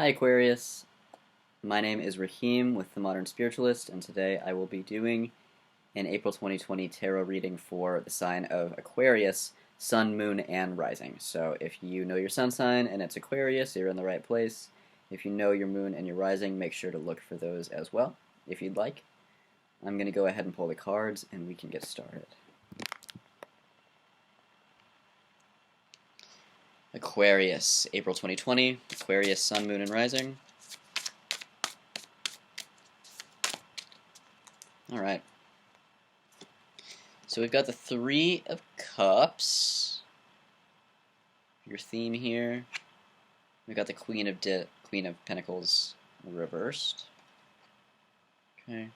Hi Aquarius, my name is Rahim with The Modern Spiritualist, and today I will be doing an April 2020 tarot reading for the sign of Aquarius, Sun, Moon, and Rising. So if you know your sun sign and it's Aquarius, you're in the right place. If you know your Moon and your Rising, make sure to look for those as well, if you'd like. I'm going to go ahead and pull the cards, and we can get started. Aquarius, April 2020, Aquarius, Sun, Moon, and Rising. Alright. So we've got the Three of Cups, your theme here. We've got the Queen of Pentacles reversed. Okay.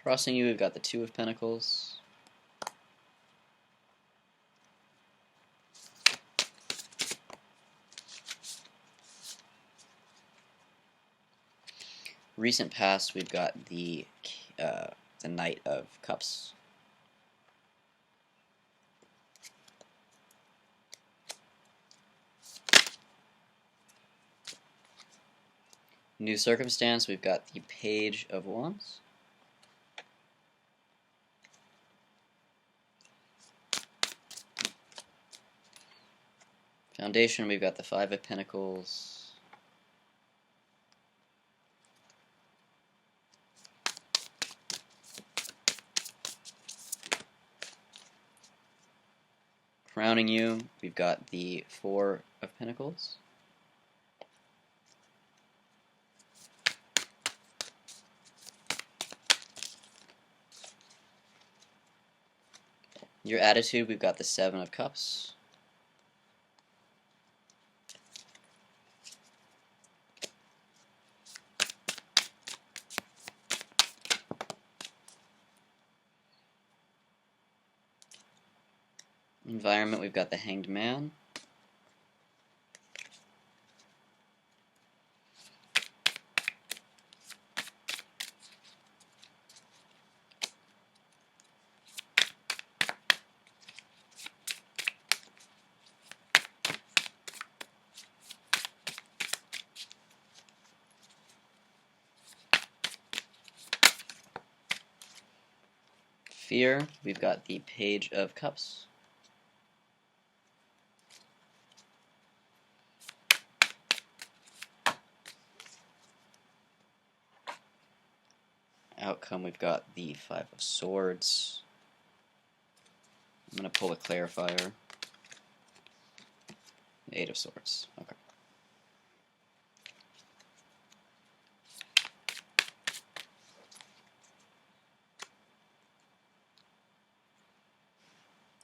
Crossing you, we've got the Two of Pentacles. Recent past, we've got the Knight of Cups. New circumstance, we've got the Page of Wands. Foundation, we've got the Five of Pentacles. Crowning you, we've got the Four of Pentacles. Your attitude, we've got the Seven of Cups. Environment, we've got the Hanged Man. Fear, we've got the Page of Cups. Outcome, we've got the Five of Swords. I'm going to pull a clarifier. The Eight of Swords. Okay.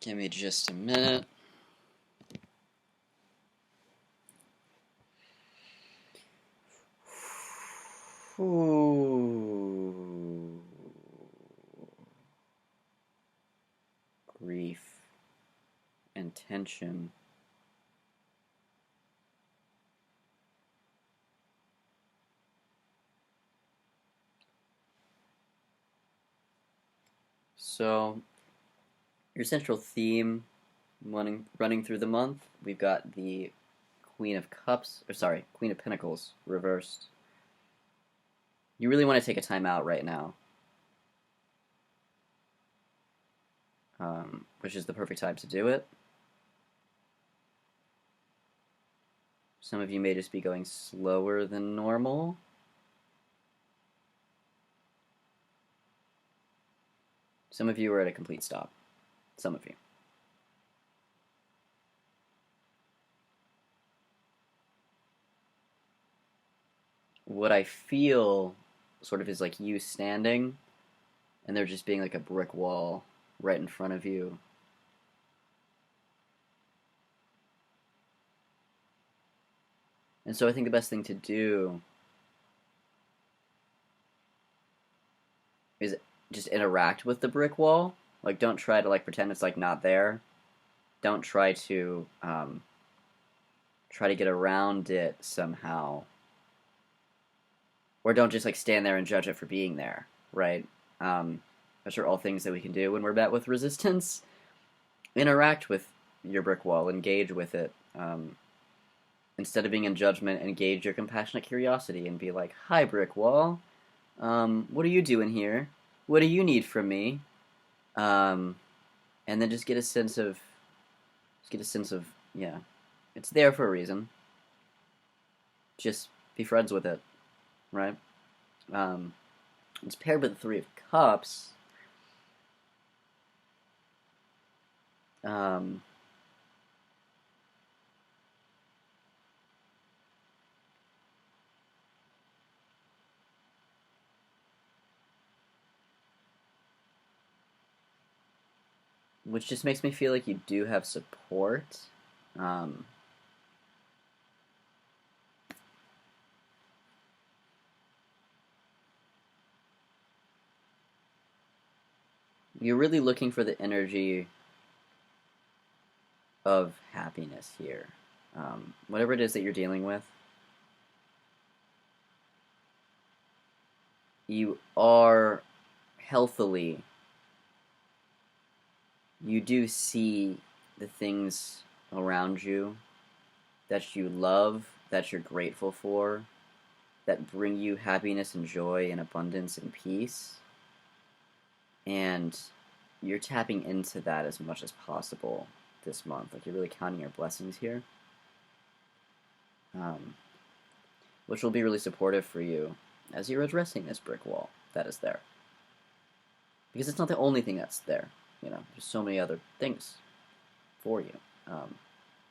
Give me just a minute. Ooh. Grief and tension. So, your central theme running through the month, we've got the Queen of Pentacles reversed. You really want to take a time out right now, which is the perfect time to do it. Some of you may just be going slower than normal. Some of you are at a complete stop. Some of you. What I feel sort of is like you standing and there just being like a brick wall right in front of you. And so I think the best thing to do is just interact with the brick wall. Like, don't try to like pretend it's like not there. Don't try to get around it somehow. Or don't just like stand there and judge it for being there, right? which are all things that we can do when we're met with resistance. Interact with your brick wall, engage with it. Instead of being in judgment, engage your compassionate curiosity and be like, "Hi, brick wall. What are you doing here? What do you need from me?" And then just get a sense of, yeah, it's there for a reason. Just be friends with it, right? It's paired with the Three of Cups. Which just makes me feel like you do have support. Um, you're really looking for the energy of happiness here. Whatever it is that you're dealing with, you are healthily, you do see the things around you that you love, that you're grateful for, that bring you happiness and joy and abundance and peace. And you're tapping into that as much as possible this month. Like, you're really counting your blessings here. Which will be really supportive for you as you're addressing this brick wall that is there. Because it's not the only thing that's there. There's so many other things for you,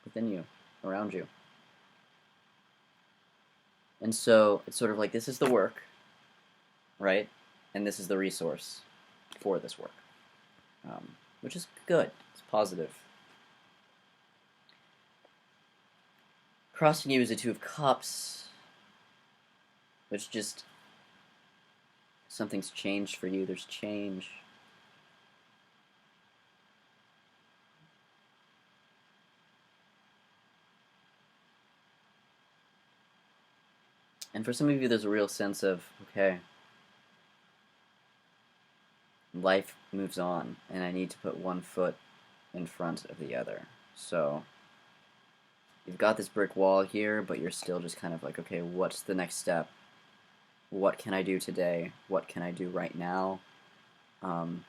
within you, around you. And so it's sort of like, this is the work, right? And this is the resource for this work, which is good. It's positive. Crossing you is a Two of Cups, which just, something's changed for you. There's change. And for some of you, there's a real sense of, okay, life moves on, and I need to put one foot in front of the other. So you've got this brick wall here, but you're still just kind of like, okay, what's the next step? What can I do today? What can I do right now? Some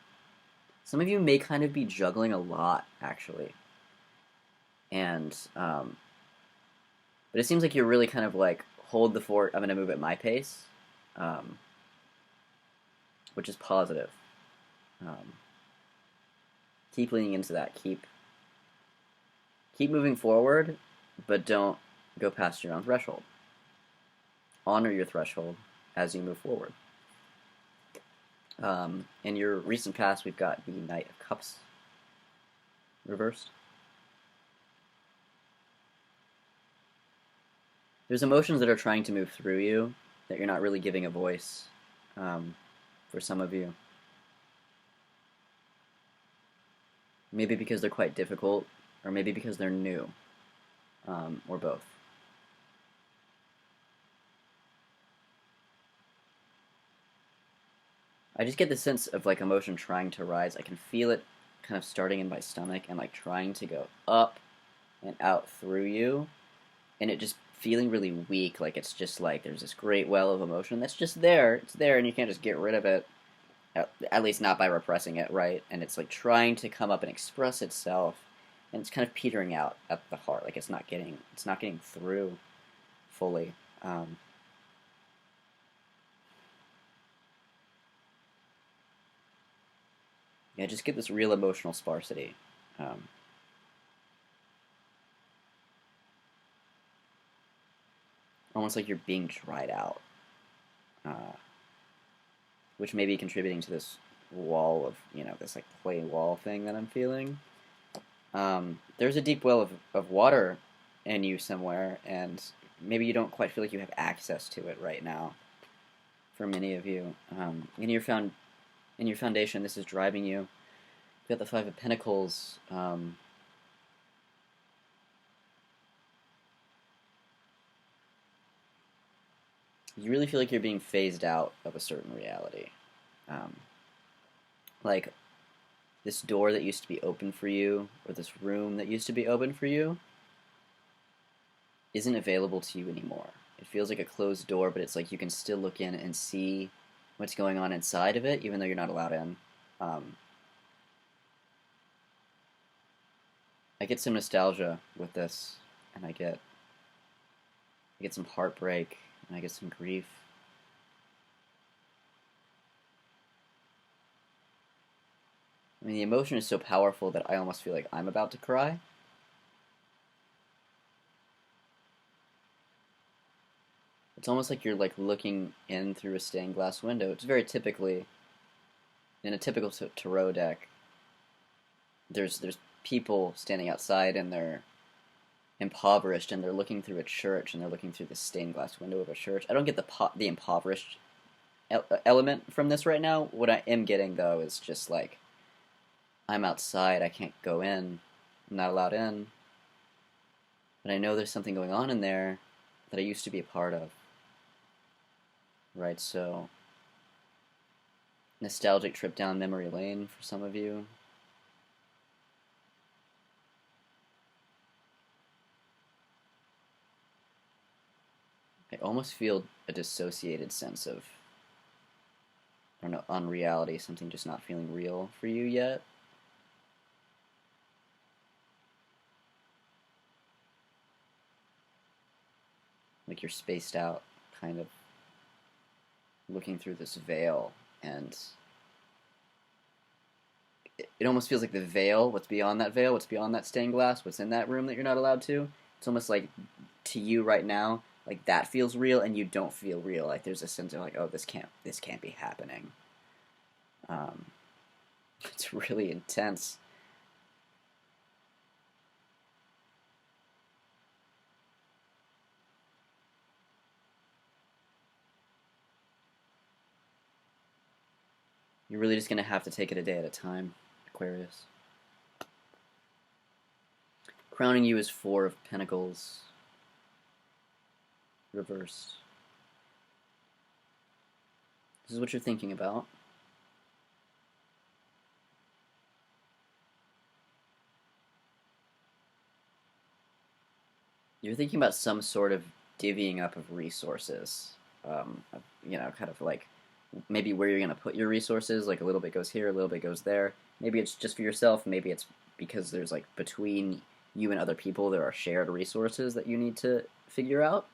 of you may kind of be juggling a lot, actually. And, but it seems like you're really kind of like, hold the fort, I'm going to move at my pace, which is positive. Keep leaning into that. Keep moving forward, but don't go past your own threshold. Honor your threshold as you move forward. In your recent past, we've got the Knight of Cups reversed. There's emotions that are trying to move through you that you're not really giving a voice, for some of you. Maybe because they're quite difficult, or maybe because they're new, or both. I just get the sense of like emotion trying to rise. I can feel it kind of starting in my stomach and like trying to go up and out through you, and it just feeling really weak. Like, it's just like there's this great well of emotion that's just there. It's there, and you can't just get rid of it. At least not by repressing it, right? And it's like trying to come up and express itself, and it's kind of petering out at the heart. Like, it's not getting through fully. Yeah, just get this real emotional sparsity. Almost like you're being dried out, which may be contributing to this wall of, this like clay wall thing that I'm feeling. There's a deep well of water in you somewhere, and maybe you don't quite feel like you have access to it right now. For many of you, in your foundation, this is driving you. You've got the Five of Pentacles. You really feel like you're being phased out of a certain reality. like this door that used to be open for you, or this room that used to be open for you, isn't available to you anymore. It feels like a closed door, but it's like you can still look in and see what's going on inside of it, even though you're not allowed in. I get some nostalgia with this, and I get some heartbreak, and I get some grief. I mean, the emotion is so powerful that I almost feel like I'm about to cry. It's almost like you're like looking in through a stained glass window. It's very typically, in a typical tarot deck, there's people standing outside and they're impoverished and they're looking through a church and they're looking through the stained glass window of a church. I don't get the impoverished element from this right now. What I am getting though is just like, I'm outside, I can't go in, I'm not allowed in, but I know there's something going on in there that I used to be a part of. Right, so nostalgic trip down memory lane for some of you. I almost feel a dissociated sense of, I don't know, unreality, something just not feeling real for you yet. Like you're spaced out, kind of looking through this veil, and it almost feels like the veil, what's beyond that veil, what's beyond that stained glass, what's in that room that you're not allowed to, it's almost like, to you right now, like that feels real and you don't feel real. Like there's a sense of like, oh, this can't be happening. It's really intense. You're really just going to have to take it a day at a time, Aquarius. Crowning you is Four of Pentacles. Reversed. This is what you're thinking about. You're thinking about some sort of divvying up of resources. Kind of like maybe where you're going to put your resources, like a little bit goes here, a little bit goes there. Maybe it's just for yourself, maybe it's because there's like between you and other people there are shared resources that you need to figure out.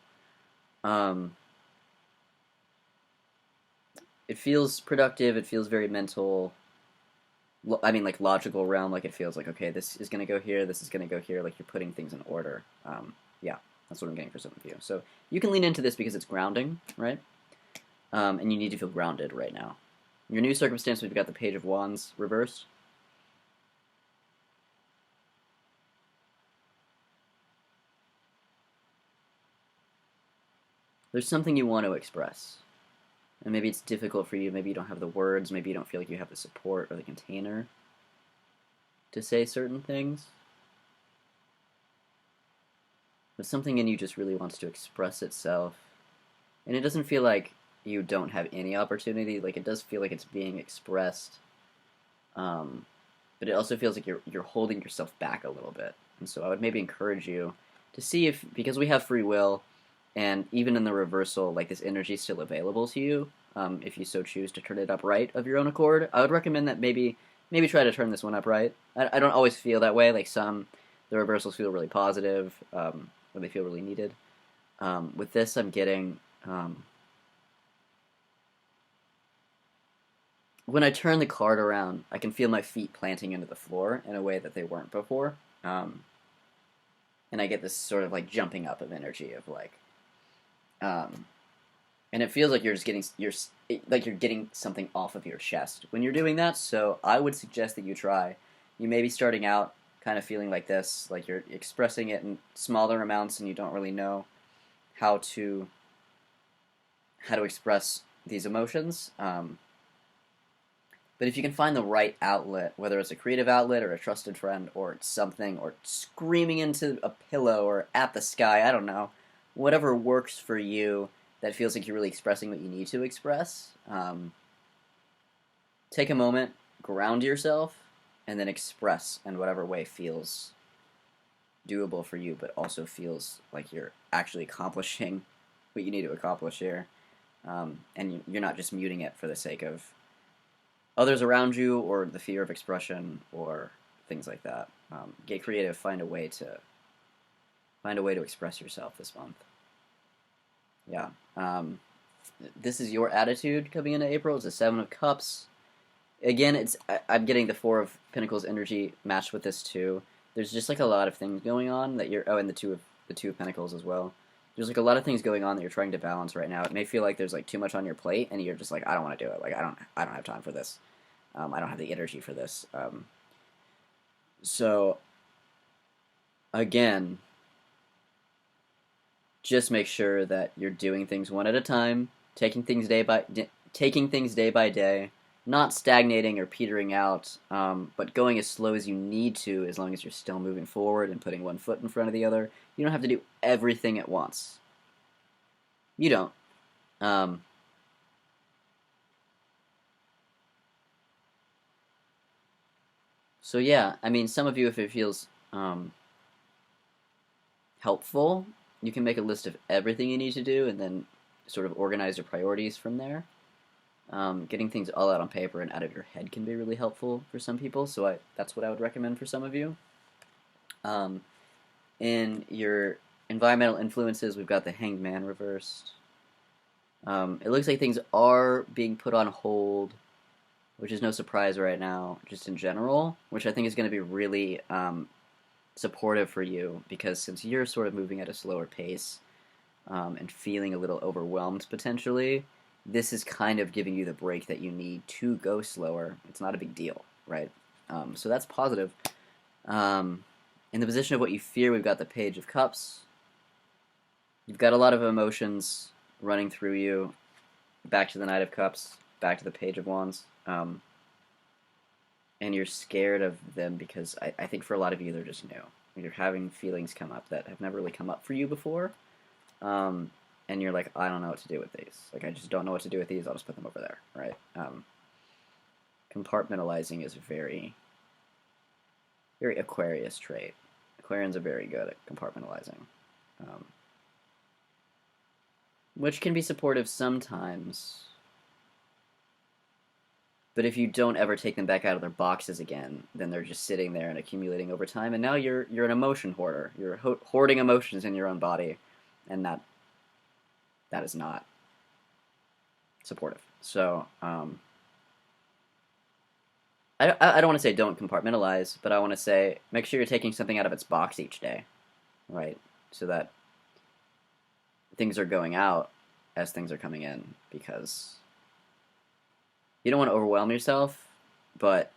It feels productive, it feels very mental, like logical realm, like it feels like, okay, this is going to go here, this is going to go here, like you're putting things in order. Yeah, that's what I'm getting for some of you. So you can lean into this because it's grounding, right? And you need to feel grounded right now. Your new circumstance, we've got the Page of Wands reversed. There's something you want to express. And maybe it's difficult for you, maybe you don't have the words, maybe you don't feel like you have the support or the container to say certain things. But something in you just really wants to express itself. And it doesn't feel like you don't have any opportunity, like it does feel like it's being expressed. But it also feels like you're holding yourself back a little bit. And so I would maybe encourage you to see if, because we have free will, and even in the reversal, like this energy is still available to you, if you so choose to turn it upright of your own accord. I would recommend that maybe try to turn this one upright. I don't always feel that way. Like the reversals feel really positive, when they feel really needed. With this, I'm getting, when I turn the card around, I can feel my feet planting into the floor in a way that they weren't before. And I get this sort of like jumping up of energy of like, and it feels like you're getting something off of your chest when you're doing that. So I would suggest that you try. You may be starting out kind of feeling like this, like you're expressing it in smaller amounts and you don't really know how to express these emotions. But if you can find the right outlet, whether it's a creative outlet or a trusted friend or something, or screaming into a pillow or at the sky, I don't know, whatever works for you that feels like you're really expressing what you need to express, take a moment, ground yourself and then express in whatever way feels doable for you, but also feels like you're actually accomplishing what you need to accomplish here. And you're not just muting it for the sake of others around you or the fear of expression or things like that. Get creative. Find a way to express yourself this month. Yeah. This is your attitude coming into April. It's a Seven of Cups. Again, I'm getting the Four of Pentacles energy matched with this too. There's just like a lot of things going on that you're. Oh, and the Two of Pentacles as well. There's like a lot of things going on that you're trying to balance right now. It may feel like there's like too much on your plate, and you're just like, I don't want to do it. Like I don't have time for this. I don't have the energy for this. So again, just make sure that you're doing things one at a time, taking things day by day, not stagnating or petering out, but going as slow as you need to, as long as you're still moving forward and putting one foot in front of the other. You don't have to do everything at once. You don't. So yeah, I mean, some of you, if it feels helpful, you can make a list of everything you need to do and then sort of organize your priorities from there. Getting things all out on paper and out of your head can be really helpful for some people, so that's what I would recommend for some of you. In your environmental influences, we've got the Hanged Man reversed. It looks like things are being put on hold, which is no surprise right now, just in general, which I think is going to be really supportive for you, because since you're sort of moving at a slower pace and feeling a little overwhelmed potentially, this is kind of giving you the break that you need to go slower. It's not a big deal, right? So that's positive. In the position of what you fear, we've got the Page of Cups. You've got a lot of emotions running through you. Back to the Knight of Cups, back to the Page of Wands. And you're scared of them because I think for a lot of you, they're just new. You're having feelings come up that have never really come up for you before. And you're like, I don't know what to do with these. Like, I just don't know what to do with these. I'll just put them over there, right? Compartmentalizing is a very, very Aquarius trait. Aquarians are very good at compartmentalizing, which can be supportive sometimes. But if you don't ever take them back out of their boxes again, then they're just sitting there and accumulating over time. And now you're an emotion hoarder. You're hoarding emotions in your own body, and that is not supportive. So I don't want to say don't compartmentalize, but I want to say make sure you're taking something out of its box each day, right? So that things are going out as things are coming in, because you don't want to overwhelm yourself, but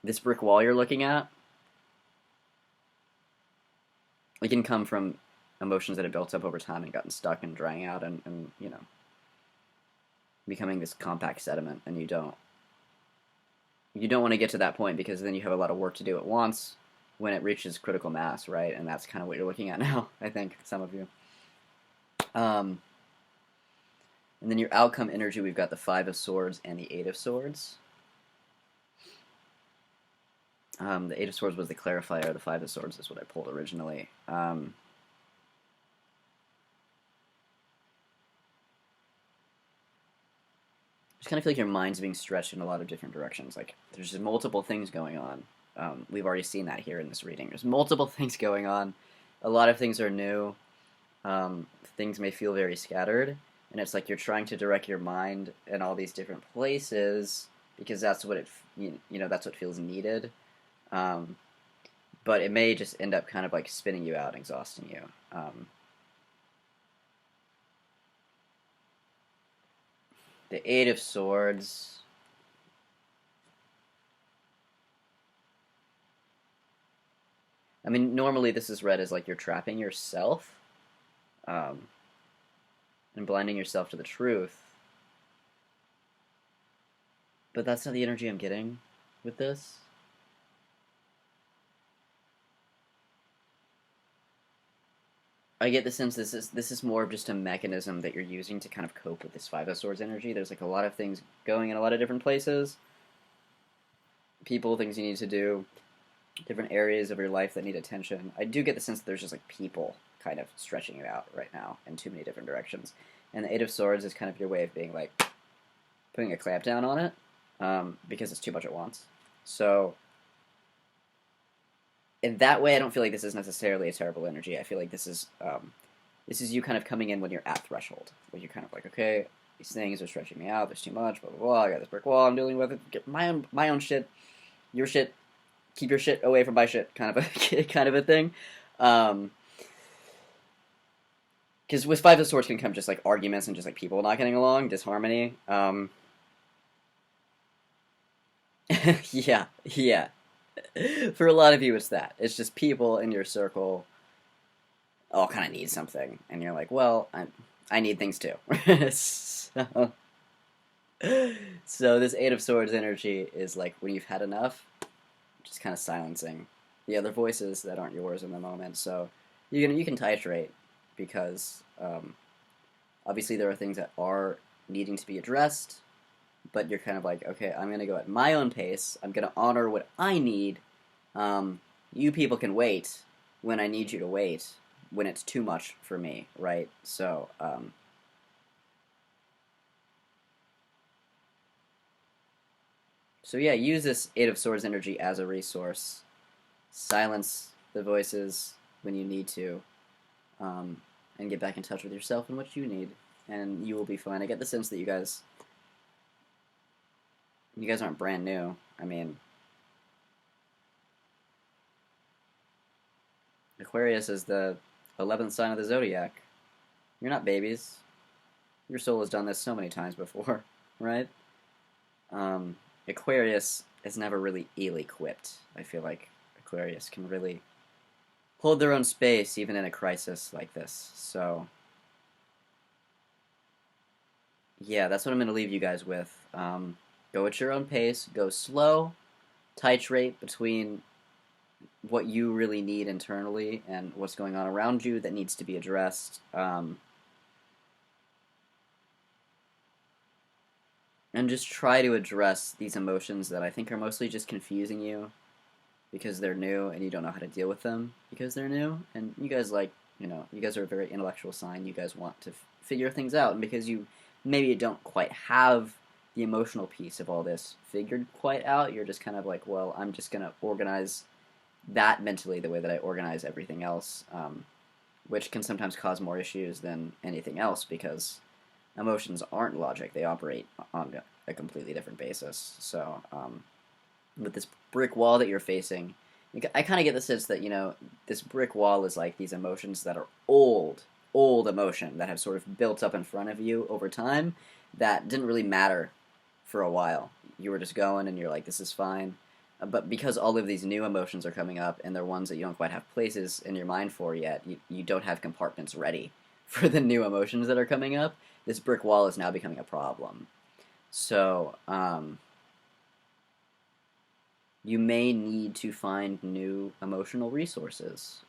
this brick wall you're looking at, it can come from emotions that have built up over time and gotten stuck and drying out and you know, becoming this compact sediment, and you don't want to get to that point, because then you have a lot of work to do at once when it reaches critical mass, right? And that's kind of what you're looking at now, I think, some of you. And then your outcome energy, we've got the Five of Swords and the Eight of Swords. The Eight of Swords was the clarifier. The Five of Swords is what I pulled originally. Just kind of feel like your mind's being stretched in a lot of different directions. Like, there's just multiple things going on. We've already seen that here in this reading. There's multiple things going on. A lot of things are new. Things may feel very scattered. And it's like you're trying to direct your mind in all these different places, because that's what that's what feels needed. But it may just end up kind of like spinning you out, exhausting you. The Eight of Swords. I mean, normally this is read as like you're trapping yourself. And blinding yourself to the truth. But that's not the energy I'm getting with this. I get the sense this is more of just a mechanism that you're using to kind of cope with this Five of Swords energy. There's like a lot of things going in a lot of different places. people, things you need to do, different areas of your life that need attention. I do get the sense that there's just like people kind of stretching you out right now in too many different directions. And the Eight of Swords is kind of your way of being like putting a clamp down on it because it's too much at once. So in that way, I don't feel like this is necessarily a terrible energy. I feel like this is you kind of coming in when you're at threshold, where you're kind of like, okay, these things are stretching me out. There's too much. Blah blah blah. I got this brick wall I'm dealing with. Get my own shit, your shit. Keep your shit away from my shit. Kind of a thing. Because with Five of Swords can come just like arguments and just like people not getting along, disharmony. Yeah. For a lot of you, it's that. It's just people in your circle all kind of need something, and you're like, well, I need things too. So this Eight of Swords energy is like when you've had enough, just kind of silencing the other voices that aren't yours in the moment. So you can titrate because obviously there are things that are needing to be addressed, but you're kind of like, okay, I'm going to go at my own pace. I'm going to honor what I need. You people can wait when I need you to wait, when it's too much for me, right? So, yeah, use this Eight of Swords energy as a resource. Silence the voices when you need to, and get back in touch with yourself and what you need, and you will be fine. I get the sense that you guys aren't brand new. I mean, Aquarius is the 11th sign of the zodiac. You're not babies. Your soul has done this so many times before, right? Aquarius is never really ill-equipped. I feel like Aquarius can really hold their own space even in a crisis like this. So, yeah, that's what I'm going to leave you guys with. Go at your own pace. Go slow. Titrate between what you really need internally and what's going on around you that needs to be addressed. And just try to address these emotions that I think are mostly just confusing you because they're new and you don't know how to deal with them because they're new. And you guys you guys are a very intellectual sign. You guys want to figure things out. And because you maybe don't quite have the emotional piece of all this figured quite out, you're just kind of like, well, I'm just going to organize that mentally the way that I organize everything else, which can sometimes cause more issues than anything else because emotions aren't logic. They operate on a completely different basis. So with this brick wall that you're facing, I kind of get the sense that, this brick wall is like these emotions that are old emotion that have sort of built up in front of you over time that didn't really matter for a while. You were just going and you're like, this is fine. But because all of these new emotions are coming up and they're ones that you don't quite have places in your mind for yet, you don't have compartments ready for the new emotions that are coming up. This brick wall is now becoming a problem. So, you may need to find new emotional resources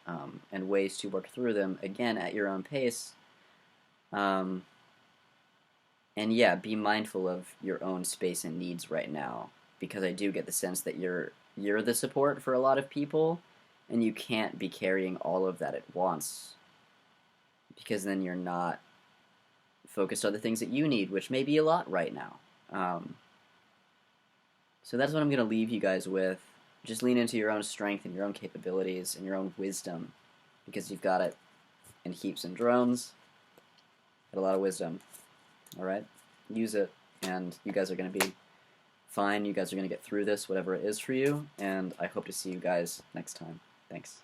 and ways to work through them, again, at your own pace. And yeah, be mindful of your own space and needs right now, because I do get the sense that you're the support for a lot of people, and you can't be carrying all of that at once, because then you're not focused on the things that you need, which may be a lot right now. So that's what I'm going to leave you guys with. Just lean into your own strength and your own capabilities and your own wisdom, because you've got it in heaps and drones. Got a lot of wisdom. Alright? Use it, and you guys are going to be fine. You guys are going to get through this, whatever it is for you, and I hope to see you guys next time. Thanks.